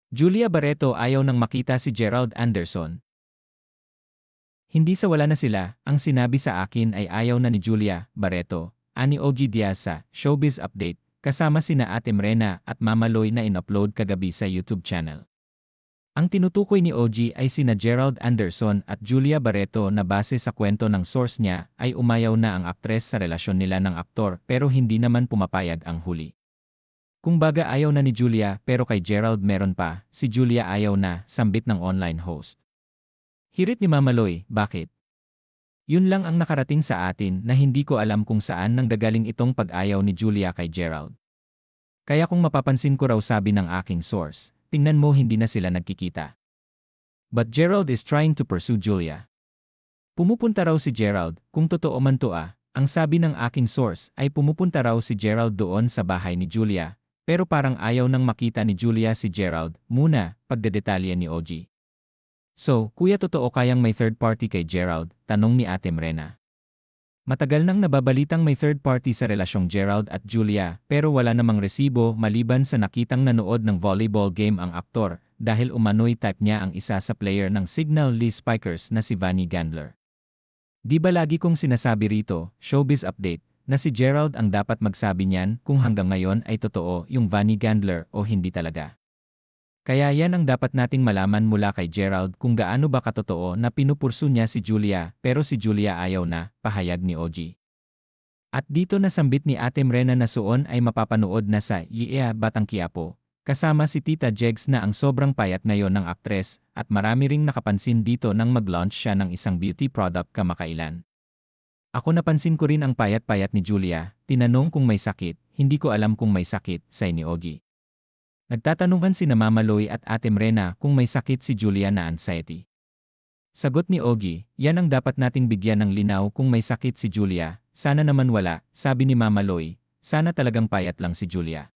Julia Barreto ayaw nang makita si Gerald Anderson. Hindi sa wala na sila, ang sinabi sa akin ay ayaw na ni Julia Barreto, ani Ogie Diaz sa Showbiz Update, kasama sina Ate Mrena at Mama Loy na in-upload kagabi sa YouTube channel. Ang tinutukoy ni Ogie ay sina Gerald Anderson at Julia Barreto na base sa kwento ng source niya ay umayaw na ang aktres sa relasyon nila ng aktor pero hindi naman pumapayag ang huli. Kung baga ayaw na ni Julia pero kay Gerald meron pa, si Julia ayaw na, sambit ng online host. Hirit ni Mama Loy, bakit? Yun lang ang nakarating sa atin na hindi ko alam kung saan nanggagaling itong pag-ayaw ni Julia kay Gerald. Kaya kung mapapansin ko raw sabi ng aking source, tingnan mo hindi na sila nagkikita. But Gerald is trying to pursue Julia. Pumupunta raw si Gerald, kung totoo man to ang sabi ng aking source ay pumupunta raw si Gerald doon sa bahay ni Julia. Pero parang ayaw nang makita ni Julia si Gerald, muna, pagdedetalye ni Ogie. So, kuya totoo kayang may third party kay Gerald, tanong ni Ate Mrena. Matagal nang nababalitang may third party sa relasyong Gerald at Julia, pero wala namang resibo maliban sa nakitang nanood ng volleyball game ang aktor, dahil umano'y type niya ang isa sa player ng Signal Lee Spikers na si Vanny Gandler. Di ba lagi kong sinasabi rito, Showbiz Update, na si Gerald ang dapat magsabi niyan kung hanggang ngayon ay totoo yung Vanny Gandler o hindi talaga. Kaya yan ang dapat nating malaman mula kay Gerald kung gaano ba katotoo na pinupursu niya si Julia pero si Julia ayaw na, pahayag ni Ogie. At dito nasambit ni Ate Mrena na suon ay mapapanood na sa Yeah Batang Quiapo, kasama si Tita Jegs na ang sobrang payat ngayon ng aktres at marami ring nakapansin dito nang mag-launch siya ng isang beauty product kamakailan. Ako napansin ko rin ang payat-payat ni Julia, tinanong kung may sakit, hindi ko alam kung may sakit, say ni Ogie. Nagtatanungan sina Mama Loy at Ate Mrena kung may sakit si Julia na anxiety. Sagot ni Ogie, yan ang dapat nating bigyan ng linaw kung may sakit si Julia, sana naman wala, sabi ni Mama Loy, sana talagang payat lang si Julia.